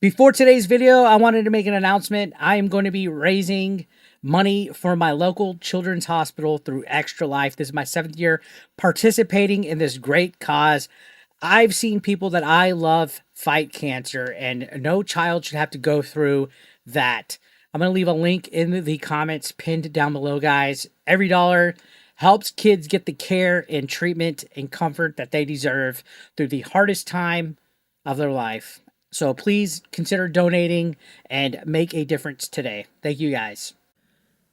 Before today's video, I wanted to make an announcement. I am going to be raising money for my local children's hospital through Extra Life. This is my 7th year participating in this great cause. I've seen people that I love fight cancer, and no child should have to go through that. I'm going to leave a link in the comments pinned down below, guys. Every dollar helps kids get the care and treatment and comfort that they deserve through the hardest time of their life. So please consider donating and make a difference today. Thank you, guys.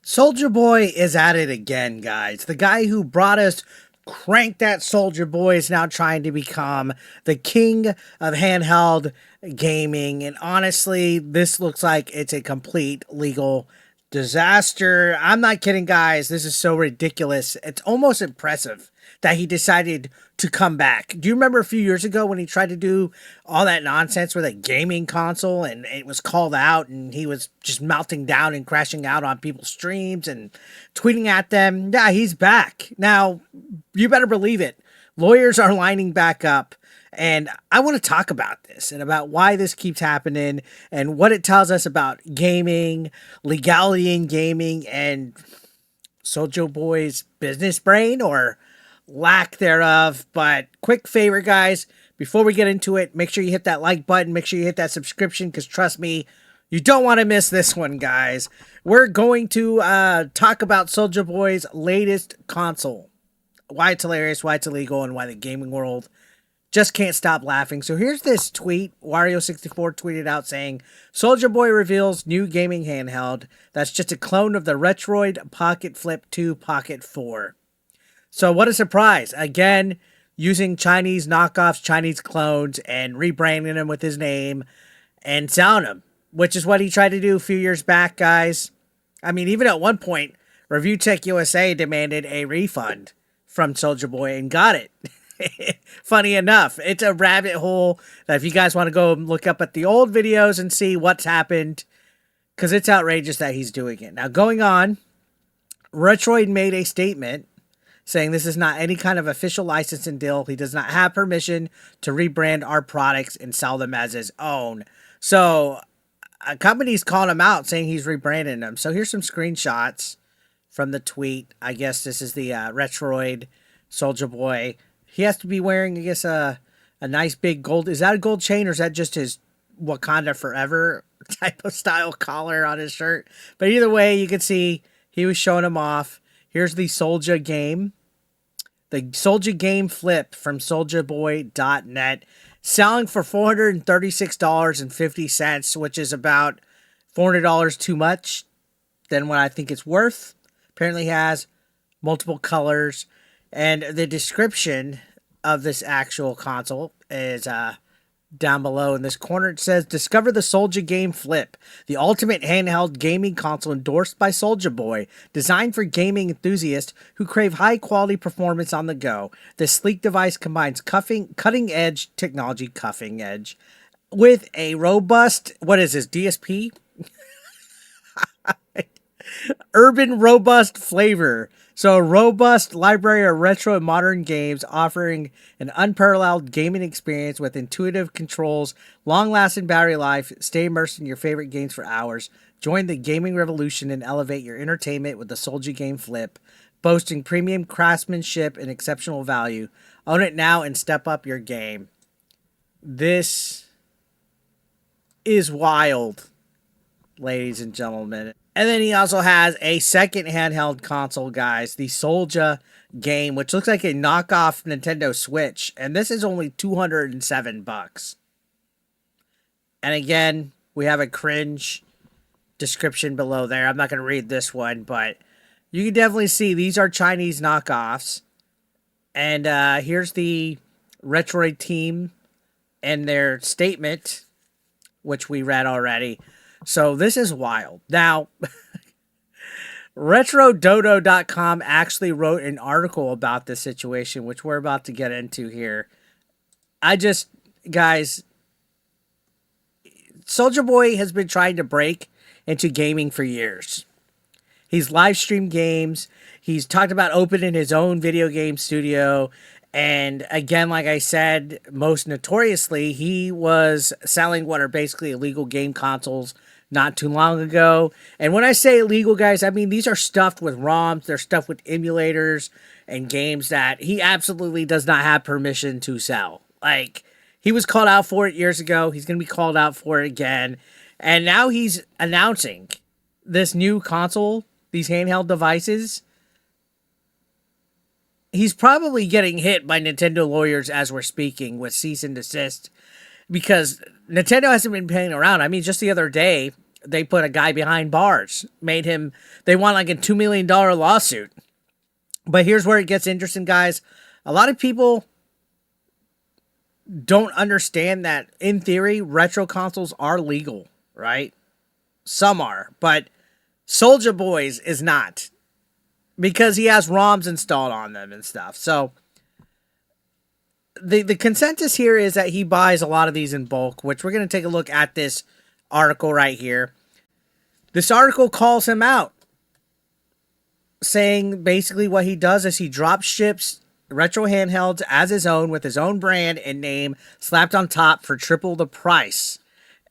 Soulja Boy is at it again, guys. The guy who brought us Crank That Soulja Boy is now trying to become the king of handheld gaming. And honestly, this looks like it's a complete legal disaster. I'm not kidding, guys. This is so ridiculous. It's almost impressive that he decided to come back. Do you remember a few years ago when he tried to do all that nonsense with a gaming console and it was called out and he was just melting down and crashing out on people's streams and tweeting at them? Yeah, he's back. Now, you better believe it. Lawyers are lining back up. And I want to talk about this and about why this keeps happening and what it tells us about gaming, legality in gaming, and Soulja Boy's business brain or lack thereof. But quick favor, guys, before we get into it, make sure you hit that like button. Make sure you hit that subscription because trust me, you don't want to miss this one, guys. We're going to talk about Soulja Boy's latest console, why it's hilarious, why it's illegal, and why the gaming world just can't stop laughing. So here's this tweet. Wario64 tweeted out saying, Soulja Boy reveals new gaming handheld that's just a clone of the Retroid Pocket Flip 2 Pocket 4. So what a surprise. Again, using Chinese knockoffs, Chinese clones, and rebranding them with his name and selling them, which is what he tried to do a few years back, guys. I mean, even at one point, Review Tech USA demanded a refund from Soulja Boy and got it. Funny enough, it's a rabbit hole that if you guys want to go look up at the old videos and see what's happened, because it's outrageous that he's doing it. Now, going on, Retroid made a statement saying this is not any kind of official licensing deal. He does not have permission to rebrand our products and sell them as his own. So a company's calling him out saying he's rebranding them. So here's some screenshots from the tweet. I guess this is the Retroid Soulja Boy. He has to be wearing, I guess, a nice big gold. Is that a gold chain or is that just his Wakanda Forever type of style collar on his shirt? But either way, you can see he was showing him off. Here's the Soulja game. The Soulja game flip from souljaboy.net. Selling for $436.50, which is about $400 too much than what I think it's worth. Apparently has multiple colors. And the description of this actual console is down below in this corner. It says, discover the Soulja Game Flip, the ultimate handheld gaming console endorsed by Soulja Boy, designed for gaming enthusiasts who crave high-quality performance on the go. This sleek device combines cutting-edge technology, with a robust, what is this, DSP? Urban robust flavor. So a robust library of retro and modern games offering an unparalleled gaming experience with intuitive controls, long-lasting battery life. Stay immersed in your favorite games for hours. Join the gaming revolution and elevate your entertainment with the Soulja Game Flip, boasting premium craftsmanship and exceptional value. Own it now and step up your game. This is wild, ladies and gentlemen. And then he also has a second handheld console, guys, the Soulja game, which looks like a knockoff Nintendo Switch. And this is only $207. And again, we have a cringe description below there. I'm not going to read this one, but you can definitely see these are Chinese knockoffs. And here's the Retroid team and their statement, which we read already. So this is wild. Now, RetroDodo.com actually wrote an article about this situation, which we're about to get into here. Guys, Soulja Boy has been trying to break into gaming for years. He's live streamed games. He's talked about opening his own video game studio. And again, like I said, most notoriously, he was selling what are basically illegal game consoles not too long ago. And when I say illegal, guys, I mean these are stuffed with ROMs, they're stuffed with emulators and games that he absolutely does not have permission to sell. Like, he was called out for it years ago. He's going to be called out for it again. And now he's announcing this new console, these handheld devices. He's probably getting hit by Nintendo lawyers as we're speaking with cease and desist, because Nintendo hasn't been playing around. I mean, just the other day, they put a guy behind bars, they won like a $2 million lawsuit. But here's where it gets interesting, guys. A lot of people don't understand that, in theory, retro consoles are legal, right? Some are, but Soulja Boy's is not, because he has ROMs installed on them and stuff. So the consensus here is that he buys a lot of these in bulk, which we're going to take a look at this article right here. This article calls him out, saying basically what he does is he drop ships retro handhelds as his own with his own brand and name slapped on top for triple the price.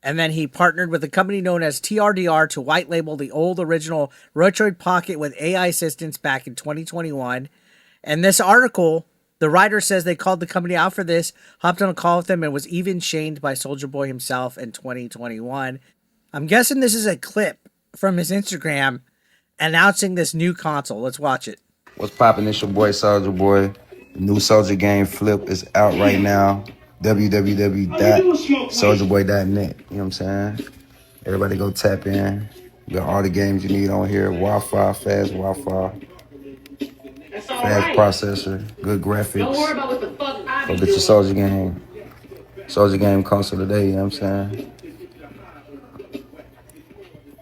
And then he partnered with a company known as TRDR to white label the old original Retroid Pocket with AI assistance back in 2021. And this article, the writer says they called the company out for this, hopped on a call with them, and was even shamed by Soulja Boy himself in 2021. I'm guessing this is a clip from his Instagram announcing this new console. Let's watch it. What's poppin'? It's your boy Soulja Boy. The new Soulja game Flip is out right now. www.souljaboy.net. You know what I'm saying? Everybody go tap in. You got all the games you need on here. Wi-Fi, fast Wi-Fi, fast processor, good graphics. Go get your Soulja game. Soulja game console today, you know what I'm saying?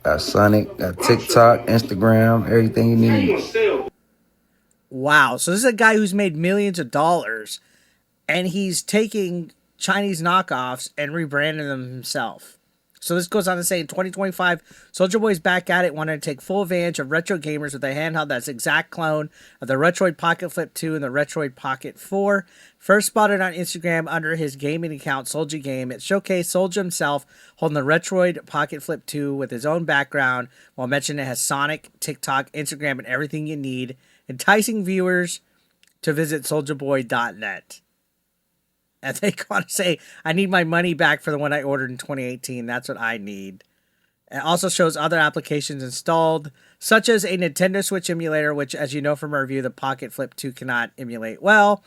Got Sonic, got TikTok, Instagram, everything you need. Wow. So this is a guy who's made millions of dollars, and he's taking Chinese knockoffs and rebranding them himself. So this goes on to say, in 2025, Soulja Boy's back at it, wanting to take full advantage of retro gamers with a handheld that's exact clone of the Retroid Pocket Flip 2 and the Retroid Pocket 4. First spotted on Instagram under his gaming account, Soulja Game, it showcased Soulja himself holding the Retroid Pocket Flip 2 with his own background, while mentioning it has Sonic, TikTok, Instagram, and everything you need, enticing viewers to visit souljaboy.net. And they gotta say, I need my money back for the one I ordered in 2018. That's what I need. It also shows other applications installed, such as a Nintendo Switch emulator, which, as you know from our review, the Pocket Flip 2 cannot emulate well.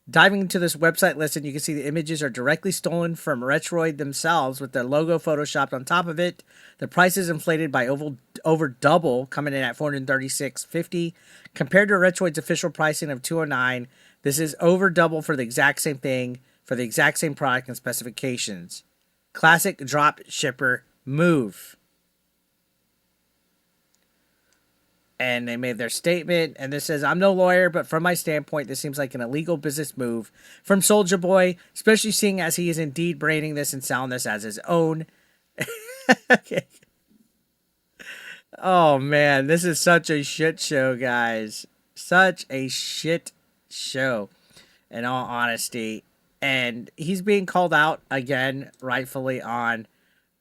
Diving into this website listen, you can see the images are directly stolen from Retroid themselves, with their logo photoshopped on top of it. The price is inflated by over double, coming in at $436.50 compared to Retroid's official pricing of $209. This is over double for the exact same thing, for the exact same product and specifications. Classic drop shipper move. And they made their statement, and this says, I'm no lawyer, but from my standpoint, this seems like an illegal business move from Soulja Boy, especially seeing as he is indeed branding this and selling this as his own. Okay. Oh, man, this is such a shit show, guys. Such a shit show, in all honesty. And he's being called out again, rightfully, on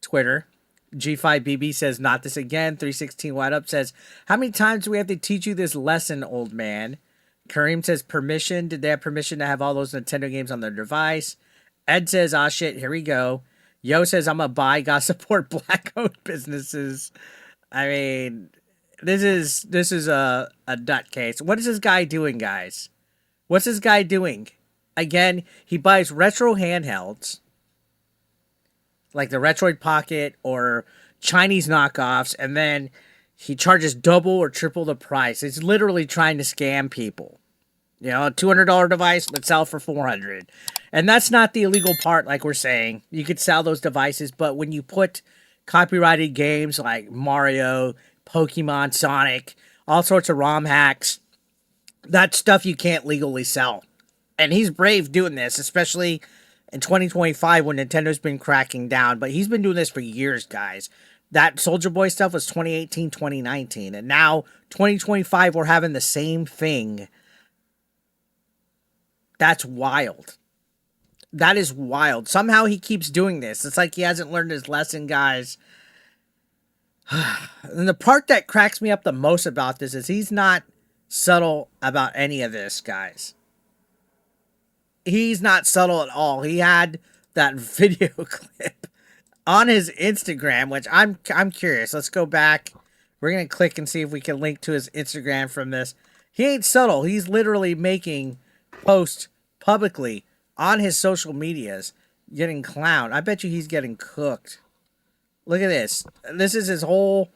Twitter. G5BB says, not this again. 316 White Up says, how many times do we have to teach you this lesson, old man? Kareem says, permission. Did they have permission to have all those Nintendo games on their device? Ed says, ah, shit, here we go. Yo says, I'm a buy, gotta support black-owned businesses. I mean, this is a nutcase. What is this guy doing, guys? What's this guy doing? Again, he buys retro handhelds, like the Retroid Pocket or Chinese knockoffs, and then he charges double or triple the price. It's literally trying to scam people. You know, a $200 device, let's sell for $400. And that's not the illegal part, like we're saying. You could sell those devices, but when you put copyrighted games like Mario, Pokemon, Sonic, all sorts of ROM hacks, that's stuff you can't legally sell. And he's brave doing this, especially in 2025 when Nintendo's been cracking down. But he's been doing this for years, guys. That Soulja Boy stuff was 2018, 2019. And now, 2025, we're having the same thing. That's wild. That is wild. Somehow he keeps doing this. It's like he hasn't learned his lesson, guys. And the part that cracks me up the most about this is he's not subtle about any of this, guys. He's not subtle at all. He had that video clip on his Instagram, which I'm curious. Let's go back. We're gonna click and see if we can link to his Instagram from this. He ain't subtle. He's literally making posts publicly on his social medias, getting clowned. I bet you he's getting cooked. Look at this. This is his whole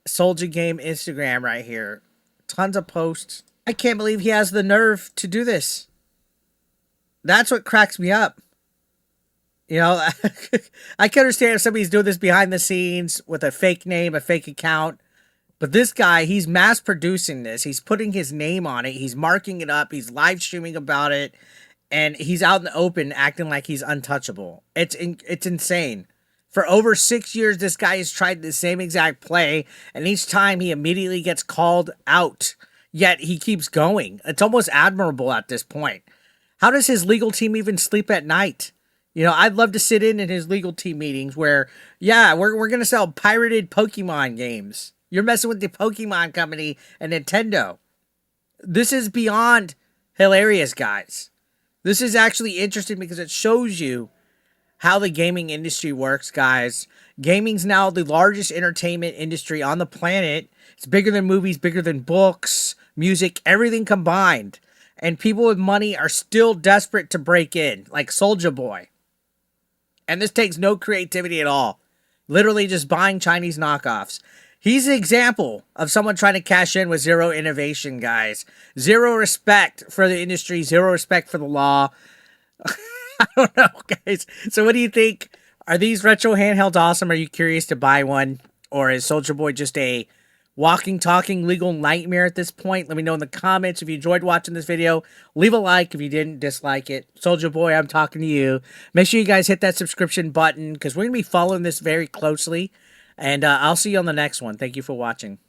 Soulja Game Instagram right here. Tons of posts. I can't believe he has the nerve to do this. That's what cracks me up. You know, I can understand if somebody's doing this behind the scenes with a fake name, a fake account. But this guy, he's mass producing this. He's putting his name on it. He's marking it up. He's live streaming about it. And he's out in the open acting like he's untouchable. It's insane. For over 6 years, this guy has tried the same exact play. And each time he immediately gets called out. Yet he keeps going. It's almost admirable at this point. How does his legal team even sleep at night? You know, I'd love to sit in his legal team meetings where, yeah, we're going to sell pirated Pokemon games. You're messing with the Pokemon company and Nintendo. This is beyond hilarious, guys. This is actually interesting because it shows you how the gaming industry works, guys. Gaming's now the largest entertainment industry on the planet. It's bigger than movies, bigger than books, music, everything combined. And people with money are still desperate to break in, like Soulja Boy. And this takes no creativity at all. Literally just buying Chinese knockoffs. He's an example of someone trying to cash in with zero innovation, guys. Zero respect for the industry, zero respect for the law. I don't know, guys. So what do you think? Are these retro handhelds awesome? Are you curious to buy one? Or is Soulja Boy just a walking, talking legal nightmare at this point? Let me know in the comments. If you enjoyed watching this video, leave a like. If you didn't, dislike it. Soulja Boy, I'm talking to you. Make sure you guys hit that subscription button because we're going to be following this very closely. And I'll see you on the next one. Thank you for watching.